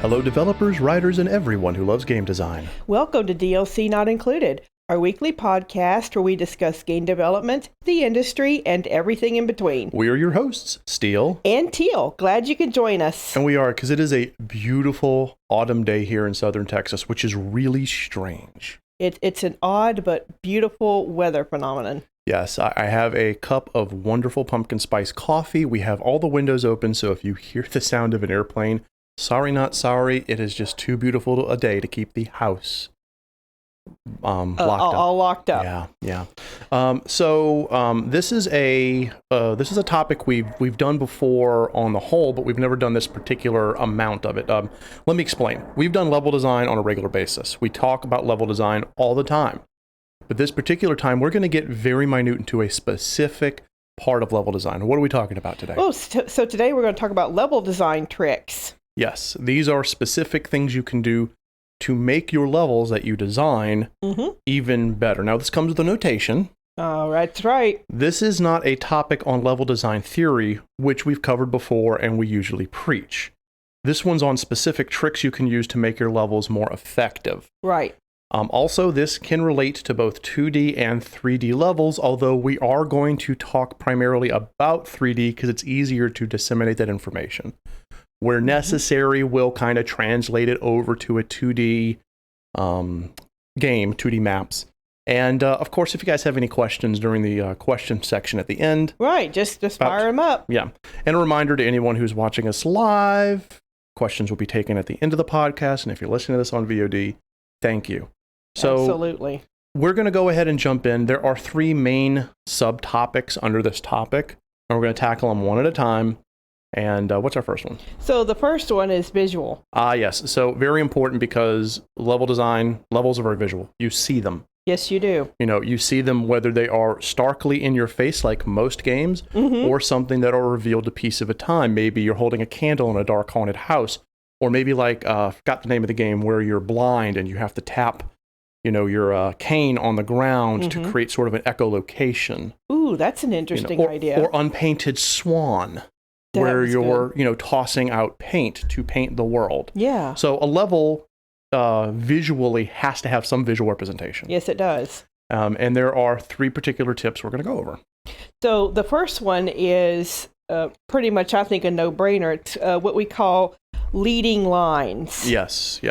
Hello developers, writers, and everyone who loves game design. Welcome to DLC Not Included, our weekly podcast where we discuss game development, the industry, and everything in between. We are your hosts, Steele and Teal. Glad you could join us. And we are, because it is a beautiful autumn day here in southern Texas, which is really strange. It's an odd but beautiful weather phenomenon. Yes, I have a cup of wonderful pumpkin spice coffee. We have all the windows open, so if you hear the sound of an airplane, sorry not sorry, it is just too beautiful a day to keep the house locked up. All locked up. Yeah. This is a topic we've done before on the whole, but we've never done this particular amount of it. Let me explain. We've done level design on a regular basis. We talk about level design all the time. But this particular time, we're going to get very minute into a specific part of level design. What are we talking about today? Oh, so today we're going to talk about level design tricks. Yes, these are specific things you can do to make your levels that you design even better. Now, this comes with a notation. That's right. This is not a topic on level design theory, which we've covered before and we usually preach. This one's on specific tricks you can use to make your levels more effective. Right. Also, this can relate to both 2D and 3D levels, although we are going to talk primarily about 3D because it's easier to disseminate that information. Where necessary, we'll kind of translate it over to a 2D game, 2D maps. And of course, if you guys have any questions during the question section at the end. Right, just fire them up. Yeah. And a reminder to anyone who's watching us live, questions will be taken at the end of the podcast. And if you're listening to this on VOD, thank you. So absolutely. We're going to go ahead and jump in. There are three main subtopics under this topic, and we're going to tackle them one at a time. And what's our first one? So the first one is visual. Yes. So very important because level design, levels are very visual. You see them. Yes, you do. You know, you see them whether they are starkly in your face like most games or something that are revealed a piece of a time. Maybe you're holding a candle in a dark haunted house, or maybe like, I forgot the name of the game, where you're blind and you have to tap your cane on the ground to create sort of an echolocation. Ooh, that's an interesting idea. Or unpainted swan, where you're, tossing out paint to paint the world. Yeah. So a level visually has to have some visual representation. Yes, it does. And there are three particular tips we're going to go over. So the first one is pretty much, I think, a no-brainer. It's what we call leading lines. Yes.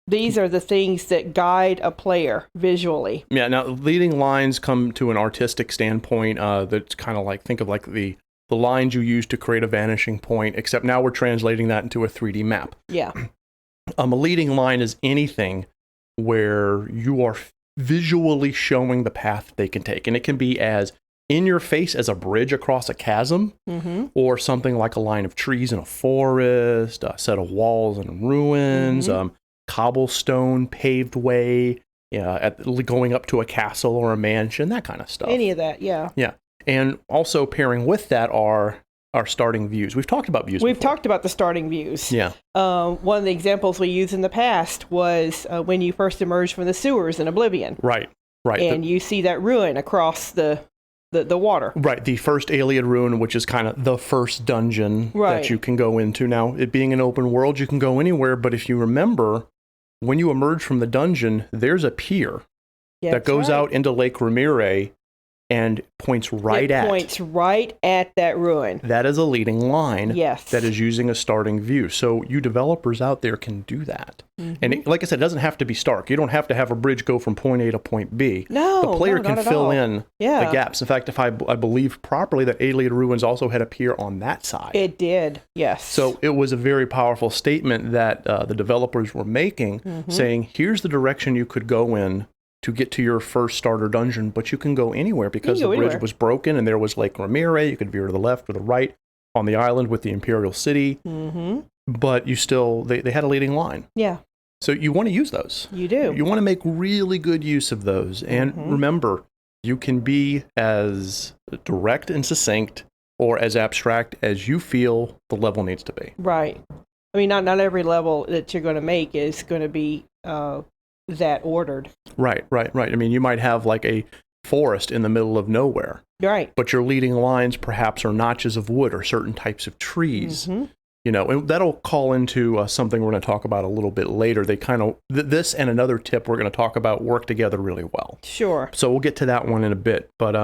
These are the things that guide a player visually. Yeah, now leading lines come to an artistic standpoint that's kind of like, think of like the lines you use to create a vanishing point, except now we're translating that into a 3D map. Yeah. A leading line is anything where you are visually showing the path they can take. And it can be as in your face as a bridge across a chasm, or something like a line of trees in a forest, a set of walls and ruins, cobblestone paved way, going up to a castle or a mansion, that kind of stuff. Any of that, yeah. Yeah. And also pairing with that are our starting views. We've talked about views We've before. talked about the starting views. Yeah. One of the examples we used in the past was when you first emerged from the sewers in Oblivion. Right. And you see that ruin across the water. Right, the first Iliad ruin, which is kind of the first dungeon that you can go into. Now, it being an open world, you can go anywhere, but if you remember, when you emerge from the dungeon, there's a pier that goes out into Lake Ramire and points right at that ruin. That is a leading line. Yes. That is using a starting view. So you developers out there can do that. And like I said, it doesn't have to be stark. You don't have to have a bridge go from point A to point B. No, the player can fill in the gaps. In fact, if I believe properly, that Iliad Ruins also had a pier on that side. It did, yes. So it was a very powerful statement that the developers were making, saying, here's the direction you could go in to get to your first starter dungeon, but you can go anywhere because the bridge was broken and there was Lake Ramire. You could veer to the left or the right on the island with the Imperial City. But you still, they had a leading line. Yeah. So you want to use those. You do. You want to make really good use of those. And remember, you can be as direct and succinct or as abstract as you feel the level needs to be. Right. I mean, not every level that you're going to make is going to be that ordered. Right. I mean, you might have like a forest in the middle of nowhere. Right. But your leading lines perhaps are notches of wood or certain types of trees. And that'll call into something we're going to talk about a little bit later. They kind of, this and another tip we're going to talk about work together really well. Sure. So we'll get to that one in a bit. But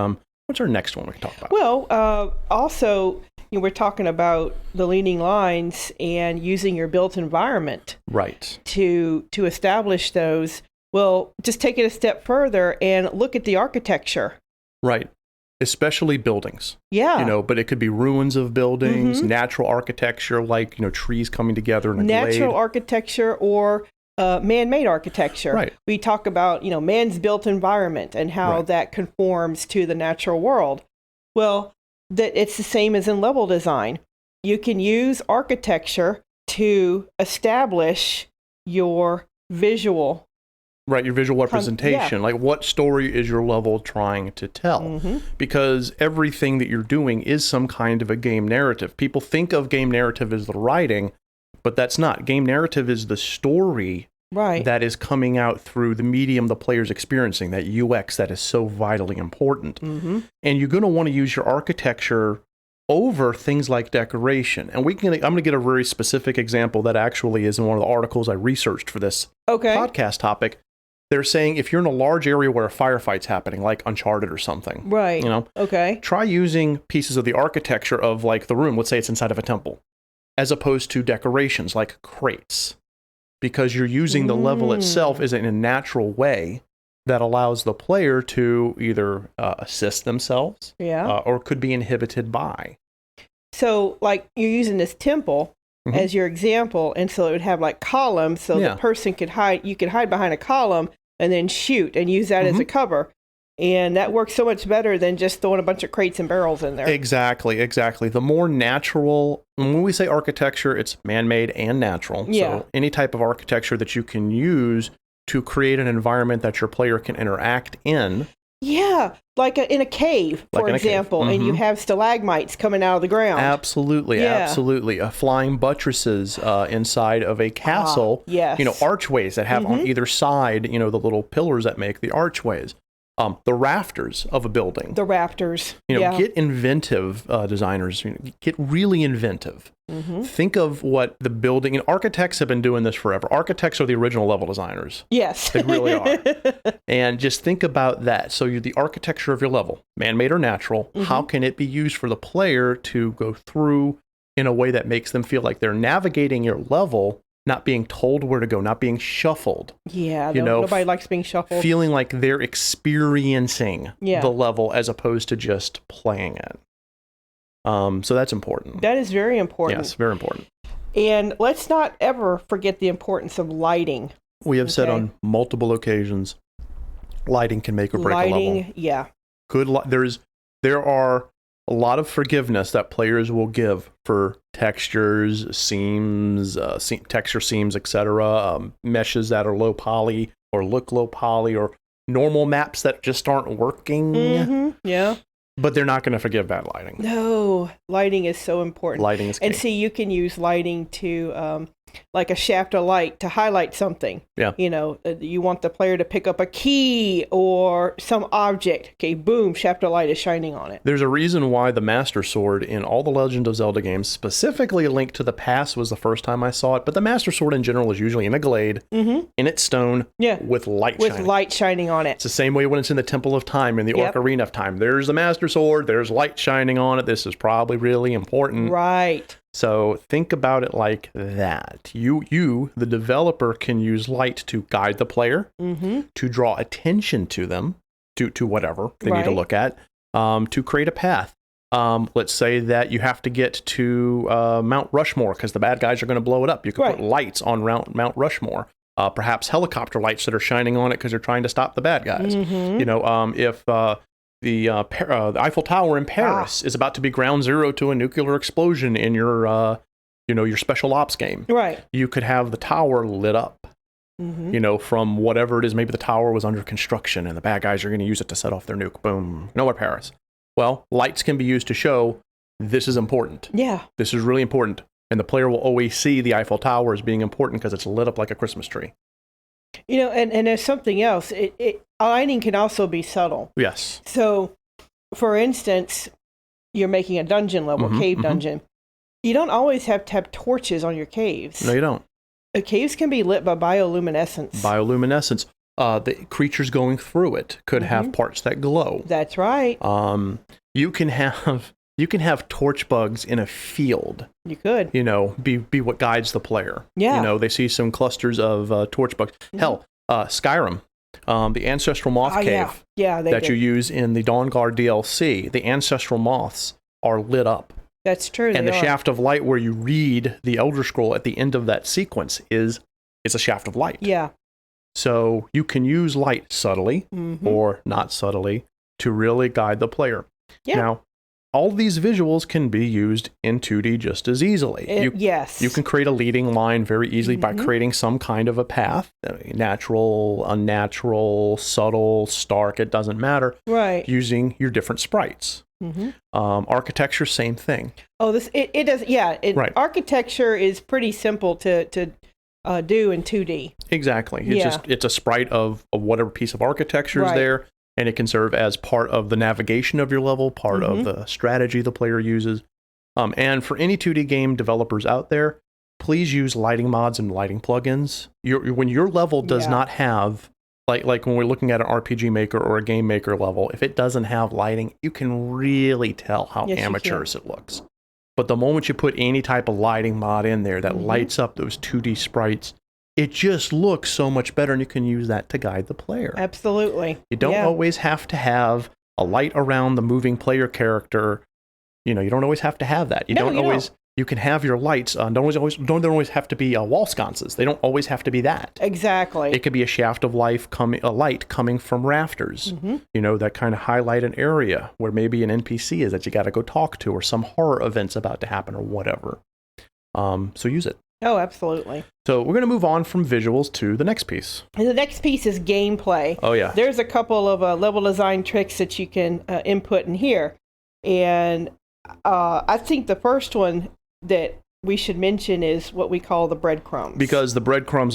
what's our next one we can talk about? Well, also, we're talking about the leading lines and using your built environment. Right. To establish those. Well, just take it a step further and look at the architecture. Right. Especially buildings. Yeah. But it could be ruins of buildings, natural architecture, like, trees coming together in a natural glade. Architecture or man-made architecture. Right. We talk about, man's built environment and how that conforms to the natural world. Well, that it's the same as in level design. You can use architecture to establish your visual. Right, your visual representation. Like, what story is your level trying to tell? Because everything that you're doing is some kind of a game narrative. People think of game narrative as the writing, but that's not. Game narrative is the story that is coming out through the medium the player's experiencing, that UX that is so vitally important. And you're going to want to use your architecture over things like decoration. And I'm going to get a very specific example that actually is in one of the articles I researched for this podcast topic. They're saying if you're in a large area where a firefight's happening, like Uncharted or something, try using pieces of the architecture of, like, the room. Let's say it's inside of a temple, as opposed to decorations like crates, because you're using the level itself as in a natural way that allows the player to either assist themselves, or could be inhibited by. So, like, you're using this temple as your example, and so it would have like columns, so the person could hide. You could hide behind a column and then shoot and use that as a cover. And that works so much better than just throwing a bunch of crates and barrels in there. Exactly. The more natural, when we say architecture, it's man-made and natural. So any type of architecture that you can use to create an environment that your player can interact in. Yeah, like in a cave, for example, and you have stalagmites coming out of the ground. Absolutely. Flying buttresses inside of a castle. Archways that have on either side, the little pillars that make the archways. The rafters of a building. Get inventive, designers. Get really inventive. Think of what the building, and architects have been doing this forever. Architects are the original level designers. Yes. They really are. And just think about that. So the architecture of your level, man-made or natural, how can it be used for the player to go through in a way that makes them feel like they're navigating your level, not being told where to go, not being shuffled. Yeah, nobody likes being shuffled. Feeling like they're experiencing the level as opposed to just playing it. So that's important. That is very important. Yes, very important. And let's not ever forget the importance of lighting. We have said on multiple occasions, lighting can make or break a level. There are a lot of forgiveness that players will give for textures, seams, texture seams, etc., meshes that are low poly or look low poly, or normal maps that just aren't working. But they're not going to forgive bad lighting. No, lighting is so important. Lighting is key. And see, you can use lighting to, like a shaft of light to highlight something. Yeah. You want the player to pick up a key or some object. Okay, boom, shaft of light is shining on it. There's a reason why the Master Sword in all the Legend of Zelda games, specifically A Link to the Past was the first time I saw it, but the Master Sword in general is usually in a glade, in its stone, with light shining on it. It's the same way when it's in the Temple of Time, in the Ocarina of Time. There's the Master Sword, there's light shining on it. This is probably really important. Right. So think about it like that. You, the developer, can use light to guide the player, to draw attention to them, to whatever they need to look at, to create a path. Let's say that you have to get to Mount Rushmore because the bad guys are going to blow it up. You can put lights on Mount Rushmore. Perhaps helicopter lights that are shining on it because they're trying to stop the bad guys. If the Eiffel Tower in Paris is about to be ground zero to a nuclear explosion in your special ops game. Right. You could have the tower lit up, from whatever it is. Maybe the tower was under construction and the bad guys are going to use it to set off their nuke. Boom. Nowhere Paris. Well, lights can be used to show this is important. Yeah. This is really important. And the player will always see the Eiffel Tower as being important because it's lit up like a Christmas tree. And there's something else. Lighting can also be subtle. Yes. So, for instance, you're making a dungeon level, cave dungeon. You don't always have to have torches on your caves. No, you don't. Caves can be lit by bioluminescence. Bioluminescence. The creatures going through it could have parts that glow. That's right. You can have torch bugs in a field. You could. Be what guides the player. Yeah. They see some clusters of torch bugs. Hell, Skyrim, the ancestral moth cave that you use in the Dawnguard DLC, the ancestral moths are lit up. That's true. And the shaft of light where you read the Elder Scroll at the end of that sequence is a shaft of light. Yeah. So you can use light subtly or not subtly to really guide the player. Yeah. Now, all these visuals can be used in 2D just as easily. Yes. You can create a leading line very easily by creating some kind of a path. Natural, unnatural, subtle, stark, it doesn't matter. Right. Using your different sprites. Architecture, same thing. Oh, it does. Yeah. Right. Architecture is pretty simple to do in 2D. Exactly. It's a sprite of whatever piece of architecture is there. And it can serve as part of the navigation of your level, part of the strategy the player uses. And for any 2D game developers out there, please use lighting mods and lighting plugins. When your level does not have, like when we're looking at an RPG Maker or a Game Maker level, if it doesn't have lighting, you can really tell how amateurish it looks. But the moment you put any type of lighting mod in there that lights up those 2D sprites, it just looks so much better, and you can use that to guide the player. Absolutely. You don't always have to have a light around the moving player character. You don't always have to have that. You can have your lights. Don't always have to be wall sconces. They don't always have to be that. Exactly. It could be a shaft of light coming from rafters. That kind of highlight an area where maybe an NPC is that you got to go talk to, or some horror event's about to happen, or whatever. So use it. Oh, absolutely. So we're going to move on from visuals to the next piece. And the next piece is gameplay. Oh, yeah. There's a couple of level design tricks that you can input in here. And I think the first one that we should mention is what we call the breadcrumbs. Because the breadcrumbs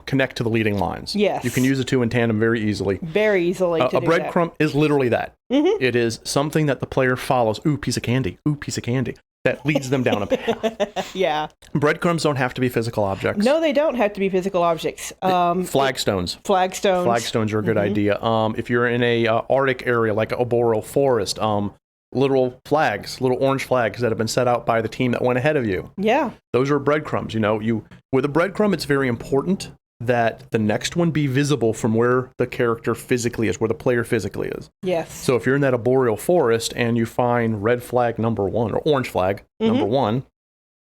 connect to the leading lines. Yes. You can use the two in tandem very easily. Very easily to do breadcrumb is literally that. It is something that the player follows. Ooh, piece of candy. Ooh, piece of candy. That leads them down a path. Yeah. Breadcrumbs don't have to be physical objects. No, they don't have to be physical objects. Flagstones. Flagstones are a good idea. If you're in a Arctic area like a boreal forest, little orange flags that have been set out by the team that went ahead of you. Yeah. Those are breadcrumbs. With a breadcrumb, it's very important that the next one be visible from where the character physically is, where the player physically is. Yes. So if you're in that boreal forest and you find red flag number 1 or orange flag number 1,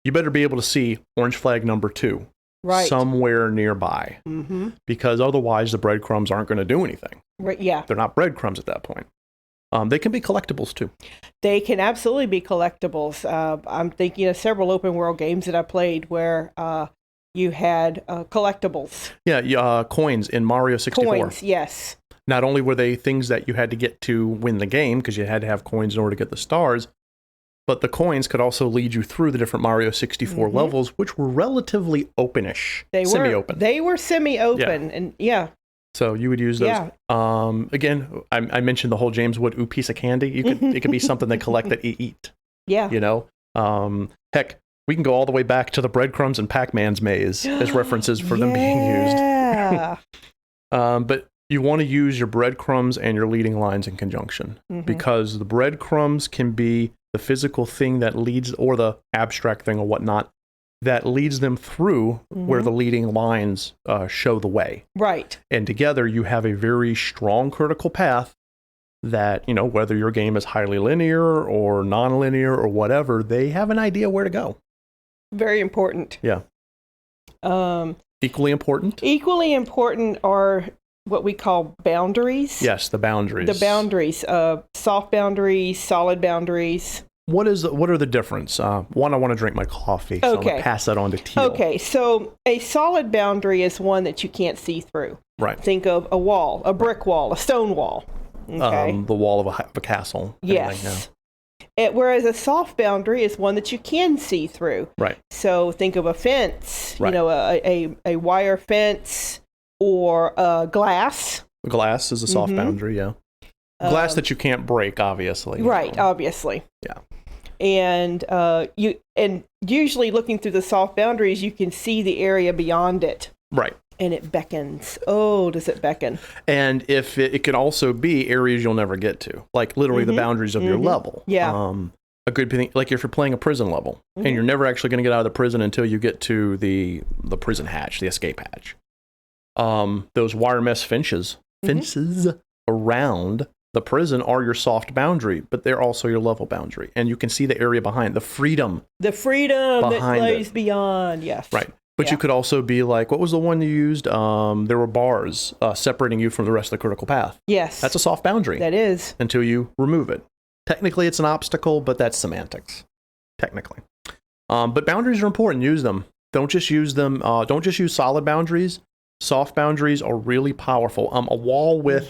you better be able to see orange flag number 2 somewhere nearby. Because otherwise the breadcrumbs aren't going to do anything. Right. Yeah. They're not breadcrumbs at that point. They can be collectibles too. They can absolutely be collectibles. I'm thinking of several open world games that I played where you had collectibles. Yeah, coins in Mario 64. Coins, yes. Not only were they things that you had to get to win the game, because you had to have coins in order to get the stars, but the coins could also lead you through the different Mario 64 levels, which were relatively openish. Semi-open. They were semi-open, and So you would use those. Yeah. Again, I mentioned the whole James Wood ooh piece of candy. It could be something they collect that you eat. Yeah. Heck, we can go all the way back to the breadcrumbs and Pac-Man's maze as references for them being used. Yeah. But you want to use your breadcrumbs and your leading lines in conjunction, because the breadcrumbs can be the physical thing that leads, or the abstract thing or whatnot, that leads them through where the leading lines show the way. Right. And together you have a very strong critical path that, whether your game is highly linear or non-linear or whatever, they have an idea where to go. Very important. Yeah. Equally important? Equally important are what we call boundaries. Yes, the boundaries. The boundaries. Soft boundaries, solid boundaries. What are the difference? One, I want to drink my coffee, so I'm going to pass that on to Teal. Okay, so a solid boundary is one that you can't see through. Right. Think of a wall, a brick wall, a stone wall. Okay. The wall of a castle. Yes. Whereas a soft boundary is one that you can see through. Right. So think of a fence, a wire fence, or glass. Glass is a soft boundary, yeah. Glass that you can't break, obviously. Right, obviously. Yeah. And usually looking through the soft boundaries, you can see the area beyond it. Right. And it beckons. Oh, does it beckon? And if it can also be areas you'll never get to, like literally the boundaries of your level. Yeah. A good thing, like if you're playing a prison level and you're never actually going to get out of the prison until you get to the prison hatch, the escape hatch. Those wire mesh fences around the prison are your soft boundary, but they're also your level boundary. And you can see the area behind, the freedom. The freedom that lays beyond, yes. Right. But you could also be like, what was the one you used? There were bars separating you from the rest of the critical path. Yes. That's a soft boundary. That is. Until you remove it. Technically, it's an obstacle, but that's semantics. Technically. But boundaries are important. Use them. Don't just use them. Don't just use solid boundaries. Soft boundaries are really powerful. A wall with,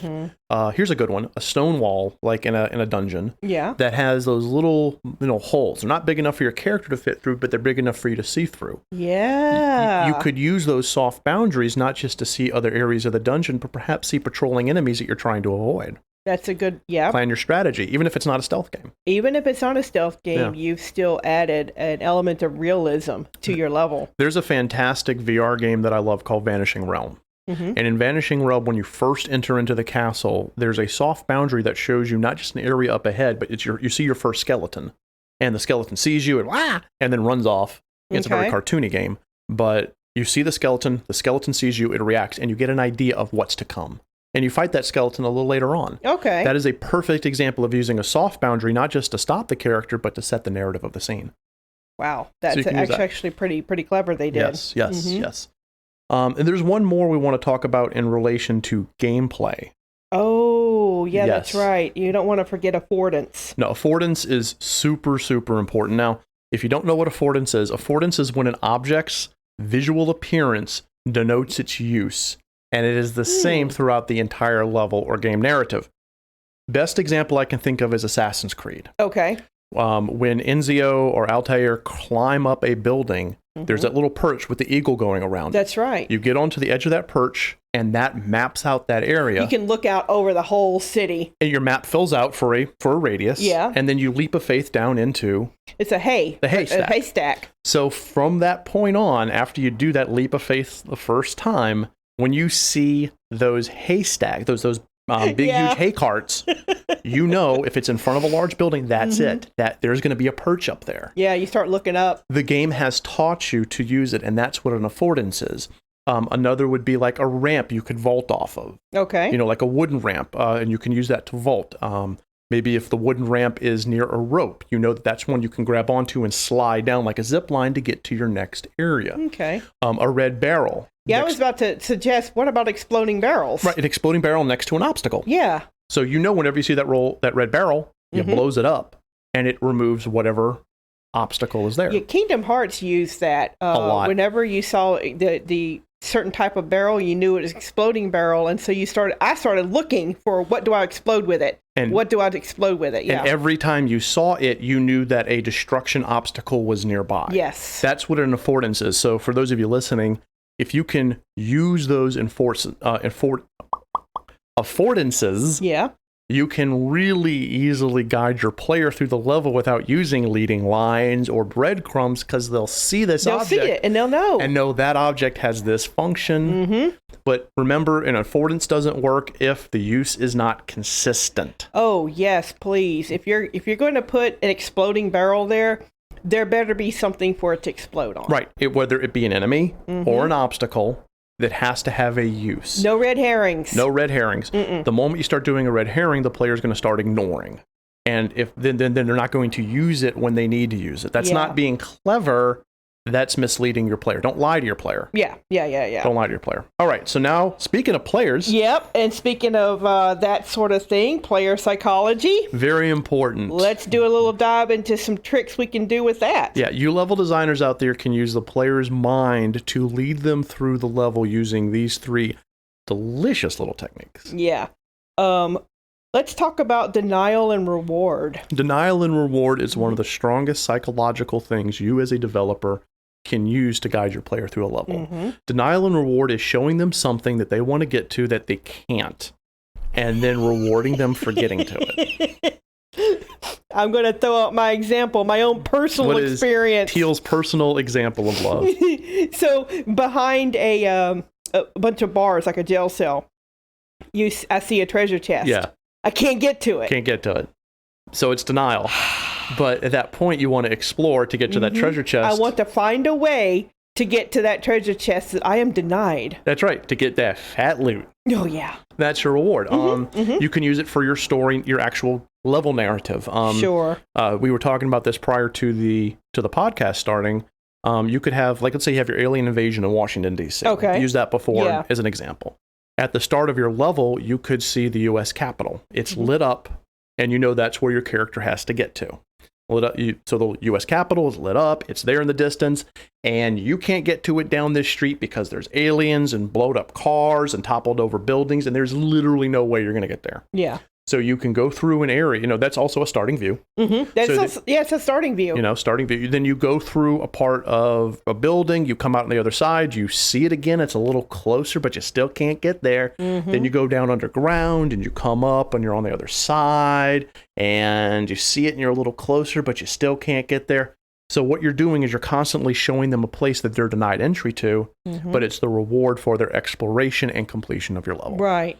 here's a good one, a stone wall, like in a dungeon. Yeah. That has those little, holes. They're not big enough for your character to fit through, but they're big enough for you to see through. Yeah. You could use those soft boundaries not just to see other areas of the dungeon, but perhaps see patrolling enemies that you're trying to avoid. That's a good, Plan your strategy, even if it's not a stealth game. Even if it's not a stealth game, you've still added an element of realism to your level. There's a fantastic VR game that I love called Vanishing Realm. And in Vanishing Realm, when you first enter into the castle, there's a soft boundary that shows you not just an area up ahead, but you see your first skeleton. And the skeleton sees you and then runs off. It's a very cartoony game. But you see the skeleton sees you, it reacts, and you get an idea of what's to come. And you fight that skeleton a little later on. Okay. That is a perfect example of using a soft boundary, not just to stop the character, but to set the narrative of the scene. Wow. That's actually pretty clever they did. Yes. And there's one more we want to talk about in relation to gameplay. Oh, yeah, that's right. You don't want to forget affordance. No, affordance is super, super important. Now, if you don't know what affordance is when an object's visual appearance denotes its use. And it is the same throughout the entire level or game narrative. Best example I can think of is Assassin's Creed. Okay. When Ezio or Altair climb up a building, there's that little perch with the eagle going around. That's right. You get onto the edge of that perch, and that maps out that area. You can look out over the whole city. And your map fills out for a radius. Yeah. And then you leap of faith down into... It's a haystack. So from that point on, after you do that leap of faith the first time... When you see those haystacks, those big, huge hay carts, you know if it's in front of a large building, that's it. That there's going to be a perch up there. Yeah, you start looking up. The game has taught you to use it, and that's what an affordance is. Another would be like a ramp you could vault off of. Okay. Like a wooden ramp, and you can use that to vault. Maybe if the wooden ramp is near a rope, you know that's one you can grab onto and slide down like a zip line to get to your next area. Okay. A red barrel. Yeah, I was about to suggest, what about exploding barrels? Right, an exploding barrel next to an obstacle. Yeah. So whenever you see that red barrel, it blows it up, and it removes whatever obstacle is there. Yeah, Kingdom Hearts used that. A lot. Whenever you saw the certain type of barrel, you knew it was exploding barrel, and so I started looking for what do I explode with it? And what do I explode with it? Yeah. And every time you saw it, you knew that a destruction obstacle was nearby. Yes. That's what an affordance is. So for those of you listening, if you can use those affordances, you can really easily guide your player through the level without using leading lines or breadcrumbs, because they'll see this object. They'll see it and they'll know. And know that object has this function. But remember, an affordance doesn't work if the use is not consistent. Oh, yes, please. If you're going to put an exploding barrel there better be something for it to explode on. Right. Whether it be an enemy or an obstacle that has to have a use. No red herrings. No red herrings. The moment you start doing a red herring, the player's going to start ignoring. And if then they're not going to use it when they need to use it. That's not being clever. That's misleading your player. Don't lie to your player. Yeah. Don't lie to your player. All right. So now, speaking of players. Yep. And speaking of that sort of thing, player psychology. Very important. Let's do a little dive into some tricks we can do with that. Yeah. You level designers out there can use the player's mind to lead them through the level using these 3 delicious little techniques. Yeah. Let's talk about denial and reward. Denial and reward is one of the strongest psychological things you as a developer can use to guide your player through a level. Denial and reward is showing them something that they want to get to that they can't, and then rewarding them for getting to it. I'm going to throw out my example, my own personal experience. Teal's personal example of love. So behind a bunch of bars, like a jail cell, I see a treasure chest. Yeah. I can't get to it. So it's denial. But at that point, you want to explore to get to that treasure chest. I want to find a way to get to that treasure chest that I am denied. That's right, to get that fat loot. Oh, yeah. That's your reward. You can use it for your story, your actual level narrative. Sure. We were talking about this prior to the podcast starting. You could have, like, let's say you have your alien invasion in Washington, D.C. Okay. Used that before as an example. At the start of your level, you could see the U.S. Capitol. It's lit up, and you know that's where your character has to get to. So the U.S. Capitol is lit up. It's there in the distance, and you can't get to it down this street because there's aliens and blowed up cars and toppled over buildings, and there's literally no way you're going to get there. Yeah. So you can go through an area. That's also a starting view. It's a starting view. Starting view. Then you go through a part of a building. You come out on the other side. You see it again. It's a little closer, but you still can't get there. Then you go down underground, and you come up, and you're on the other side, and you see it, and you're a little closer, but you still can't get there. So what you're doing is you're constantly showing them a place that they're denied entry to, but it's the reward for their exploration and completion of your level. Right.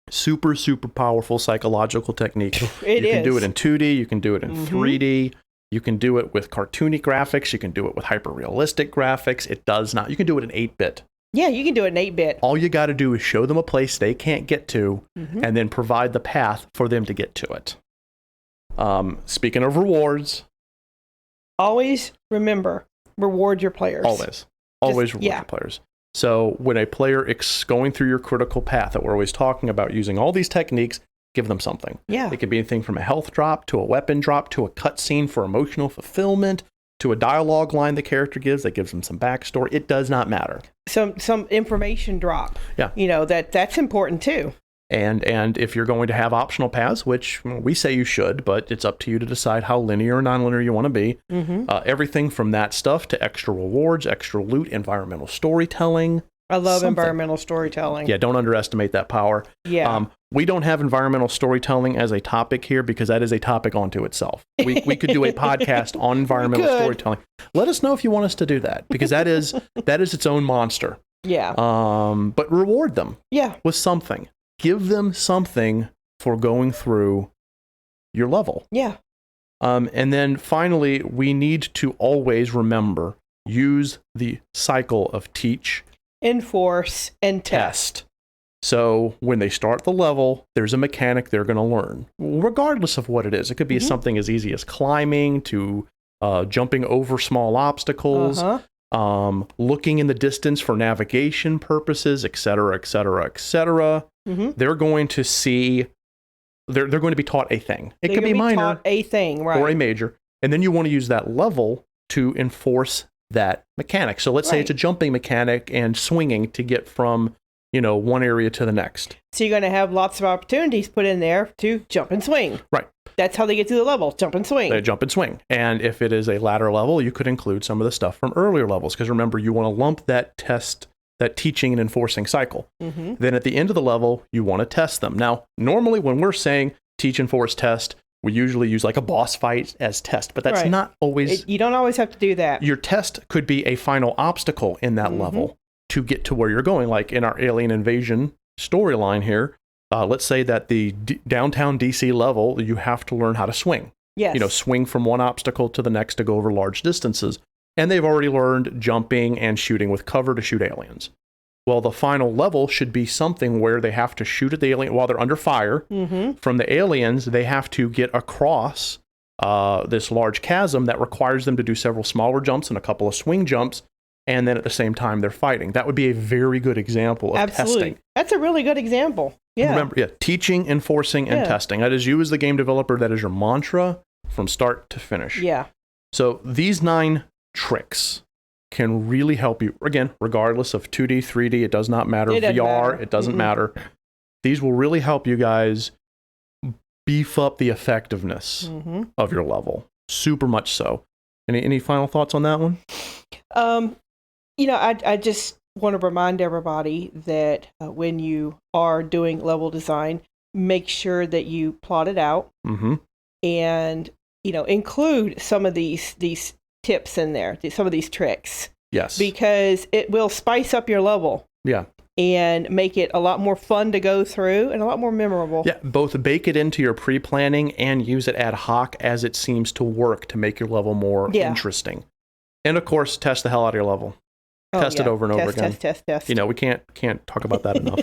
Super, super powerful psychological technique. You can do it in 2D. You can do it in 3D. You can do it with cartoony graphics. You can do it with hyper-realistic graphics. It does not. You can do it in 8-bit. Yeah, you can do it in 8-bit. All you got to do is show them a place they can't get to and then provide the path for them to get to it. Speaking of rewards. Always remember, reward your players. Always reward your players. So when a player is going through your critical path that we're always talking about, using all these techniques, give them something. Yeah. It could be anything from a health drop to a weapon drop to a cutscene for emotional fulfillment to a dialogue line the character gives that gives them some backstory. It does not matter. Some information drop. Yeah. That's important too. And if you're going to have optional paths, which we say you should, but it's up to you to decide how linear or nonlinear you want to be. Everything from that stuff to extra rewards, extra loot, environmental storytelling. I love environmental storytelling. Yeah, don't underestimate that power. Yeah. We don't have environmental storytelling as a topic here because that is a topic unto itself. We could do a podcast on environmental storytelling. Let us know if you want us to do that because that is its own monster. Yeah. But reward them. Yeah. With something. Give them something for going through your level. Yeah. And then finally, we need to always remember, use the cycle of teach, enforce, and test. So when they start the level, there's a mechanic they're going to learn, regardless of what it is. It could be something as easy as climbing to jumping over small obstacles, looking in the distance for navigation purposes, etc., etc., etc. They're going to see, they're going to be taught a thing. It could be minor, taught a thing, right, or a major, and then you want to use that level to enforce that mechanic. So let's say it's a jumping mechanic and swinging to get from one area to the next. So you're going to have lots of opportunities put in there to jump and swing. Right. That's how they get through the level, jump and swing. They jump and swing. And if it is a ladder level, you could include some of the stuff from earlier levels. Because remember, you want to lump that teaching and enforcing cycle. Then at the end of the level, you want to test them. Now, normally when we're saying teach, enforce, test, we usually use like a boss fight as test, but that's not always... You don't always have to do that. Your test could be a final obstacle in that level to get to where you're going. Like in our alien invasion storyline here, let's say that the downtown DC level, you have to learn how to swing. Yes. Swing from one obstacle to the next to go over large distances. And they've already learned jumping and shooting with cover to shoot aliens. Well, the final level should be something where they have to shoot at the alien while they're under fire. From the aliens, they have to get across this large chasm that requires them to do several smaller jumps and a couple of swing jumps. And then at the same time, they're fighting. That would be a very good example of testing. That's a really good example. Yeah. Remember, teaching, enforcing, and testing. That is you as the game developer. That is your mantra from start to finish. Yeah. So these 9 tricks can really help you. Again, regardless of 2D, 3D, it does not matter. VR, it doesn't matter. These will really help you guys beef up the effectiveness of your level. Super much so. Any final thoughts on that one? I just want to remind everybody that when you are doing level design, make sure that you plot it out and include some of these tips in there, some of these tricks. Yes. Because it will spice up your level. Yeah. And make it a lot more fun to go through and a lot more memorable. Yeah, both bake it into your pre-planning and use it ad hoc as it seems to work to make your level more interesting. And of course, test the hell out of your level. Test it over and over again. Test. We can't talk about that enough.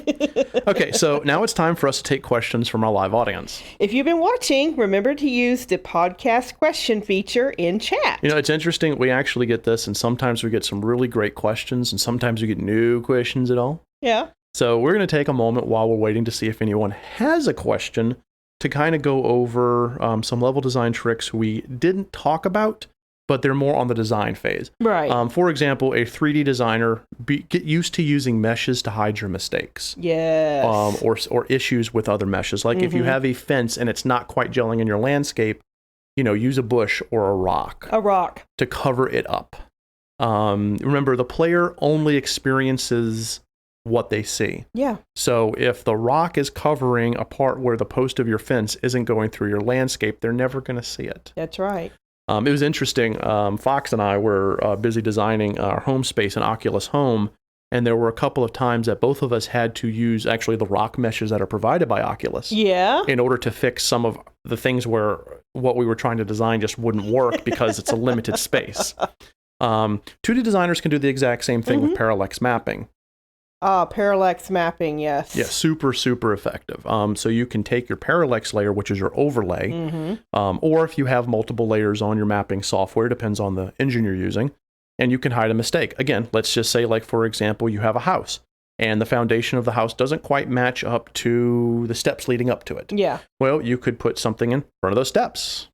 Okay, so now it's time for us to take questions from our live audience. If you've been watching, remember to use the podcast question feature in chat. It's interesting. We actually get this, and sometimes we get some really great questions, and sometimes we get no questions at all. Yeah. So we're going to take a moment while we're waiting to see if anyone has a question to kind of go over some level design tricks we didn't talk about, but they're more on the design phase. Right. For example, a 3D designer, get used to using meshes to hide your mistakes. Yes. Or issues with other meshes. Like if you have a fence and it's not quite gelling in your landscape, use a bush or a rock. To cover it up. Remember, the player only experiences what they see. Yeah. So if the rock is covering a part where the post of your fence isn't going through your landscape, they're never going to see it. That's right. It was interesting. Fox and I were busy designing our home space in Oculus Home, and there were a couple of times that both of us had to use actually the rock meshes that are provided by Oculus. Yeah. In order to fix some of the things where what we were trying to design just wouldn't work because it's a limited space. 2D designers can do the exact same thing with parallax mapping. Parallax mapping, yes. Yeah, super, super effective. So you can take your parallax layer, which is your overlay, or if you have multiple layers on your mapping software, depends on the engine you're using, and you can hide a mistake. Again, let's just say, like, for example, you have a house, and the foundation of the house doesn't quite match up to the steps leading up to it. Yeah. Well, you could put something in front of those steps,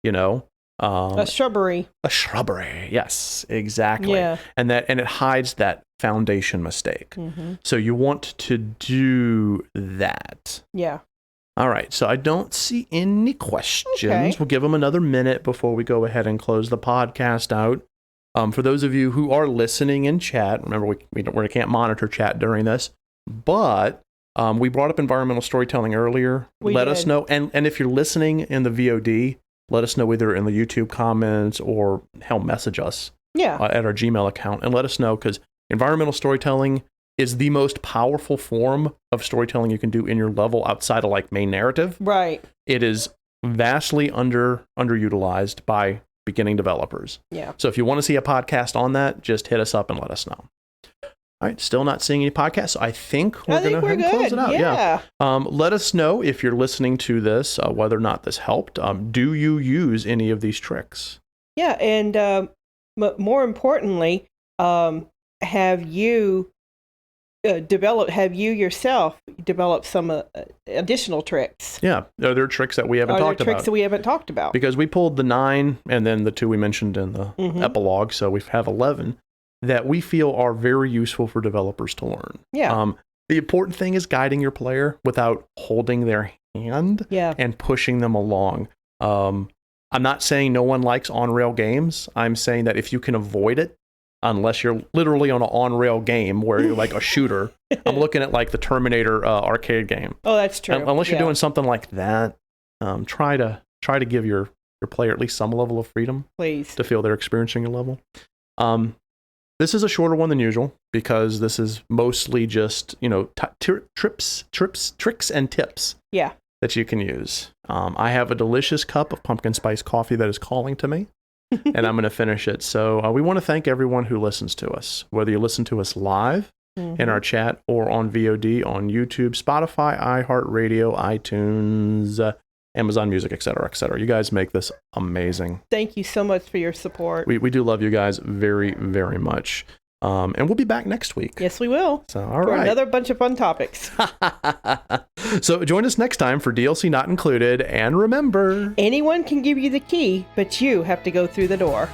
a shrubbery. A shrubbery, yes, exactly. Yeah. And it hides that foundation mistake. So you want to do that. Yeah. All right, so I don't see any questions. Okay. We'll give them another minute before we go ahead and close the podcast out. For those of you who are listening in chat, remember we can't monitor chat during this, but we brought up environmental storytelling earlier. Let us know, and if you're listening in the VOD, let us know either in the YouTube comments or message us at our Gmail account and let us know, because environmental storytelling is the most powerful form of storytelling you can do in your level outside of like main narrative. Right. It is vastly underutilized by beginning developers. Yeah. So if you want to see a podcast on that, just hit us up and let us know. All right, still not seeing any podcasts. So I think we're going to close it out. Yeah. Let us know if you're listening to this, whether or not this helped. Do you use any of these tricks? Yeah, and more importantly, have you yourself developed some additional tricks? Yeah, are there tricks that we haven't talked about? Tricks that we haven't talked about? Because we pulled the 9 and then the 2 we mentioned in the epilogue, so we have 11 that we feel are very useful for developers to learn. Yeah. The important thing is guiding your player without holding their hand and pushing them along. I'm not saying no one likes on-rail games. I'm saying that if you can avoid it, unless you're literally on an on-rail game where you're like a shooter. I'm looking at like the Terminator arcade game. Oh, that's true. Unless you're doing something like that, try to give your player at least some level of freedom. Please. To feel they're experiencing your level. This is a shorter one than usual because this is mostly just, tricks and tips. Yeah. That you can use. I have a delicious cup of pumpkin spice coffee that is calling to me, and I'm going to finish it. So we want to thank everyone who listens to us, whether you listen to us live in our chat or on VOD on YouTube, Spotify, iHeartRadio, iTunes, Amazon Music, et cetera, et cetera. You guys make this amazing. Thank you so much for your support. We do love you guys very, very much. And we'll be back next week. Yes, we will. So, all for right. Another bunch of fun topics. So join us next time for DLC Not Included. And remember, anyone can give you the key, but you have to go through the door.